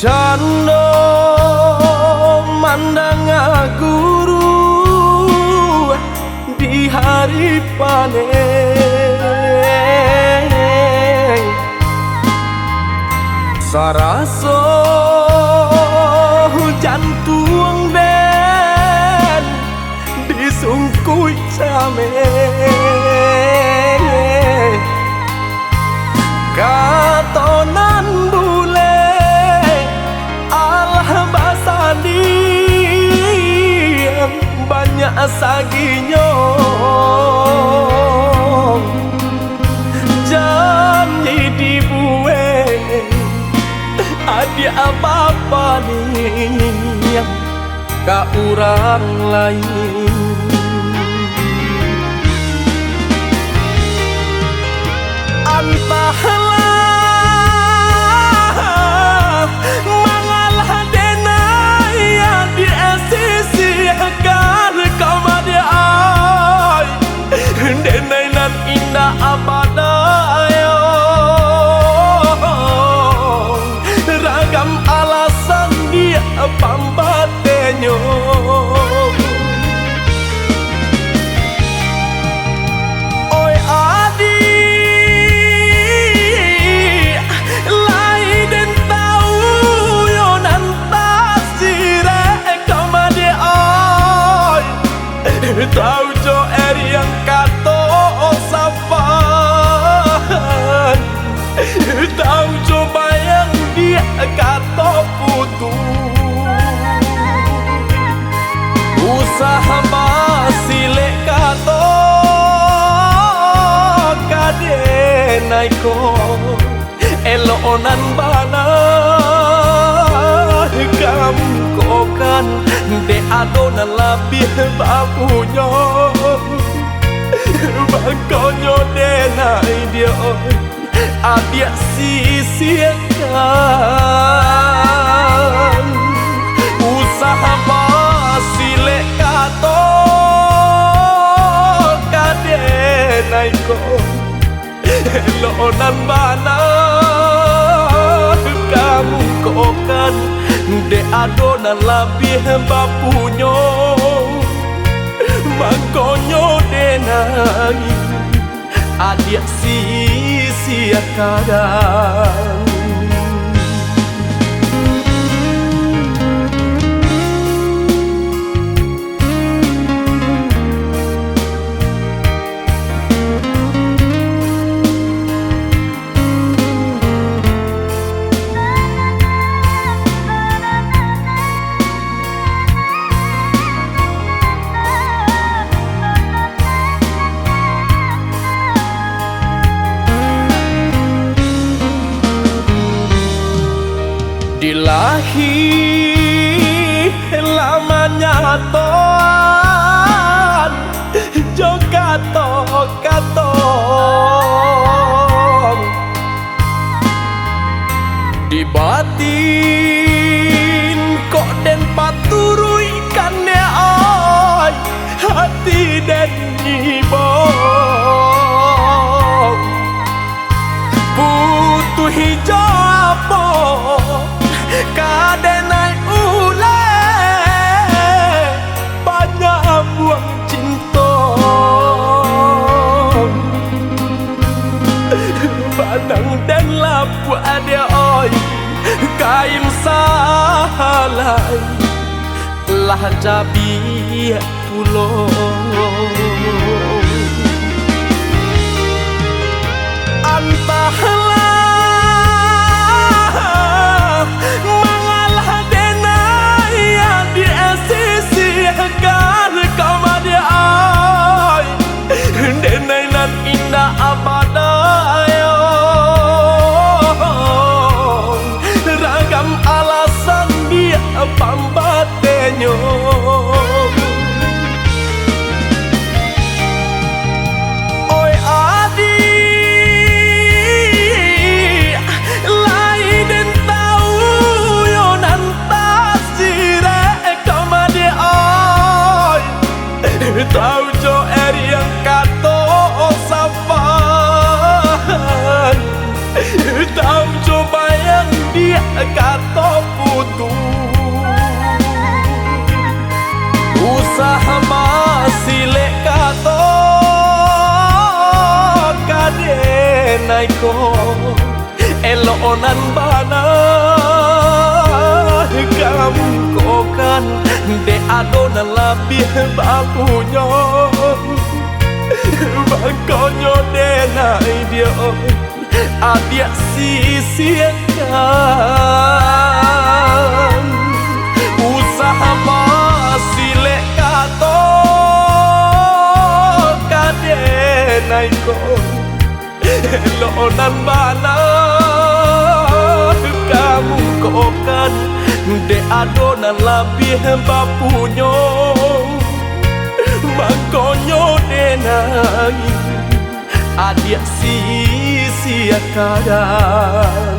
Cando mandang guru di hari panen saraso jantung den disungkui came katonan bule alah basani banyak saginyo janji dibueng adik apa nih ka orang lain antahlah mangalah denai yang diasisikan kamade ai denai nan indah abadayo ragam alasan dia pambatenyo oi adi lain tahu yo nan tasire kamade ai tahu jo yang kato safan tahu coba yang dia kato putus usaha basile kato kadenaiko elonan bana kamu kokan de adonan labih bapunya bakonyo denai dia adia sisiakan usaha basile kato kadenaiko elonan bana kamu kokan de adonan labih bapunyo makonyo denai adik sia-siakan dilahi lamanya toan jokato-katon di batin kok den paturui kan ne ai hati den nyibong butuh hijau apa kadenai ule banyak buang cinta badang dan lapu ada oi kaim salai lah jabi pulau antahlah mangalah denai yang diasisikan kamade ai denai nan indah abadayo ragam alasan dia pambatenyo oi adi ko elonan bana kamu kokan de adona labih bapunya bakonyo denai dia adia sisiakan usaha masih lekato kadenai ko elonan bana kamu kokan de adona labih bapunyo makonyo denai adia sia-sia kadang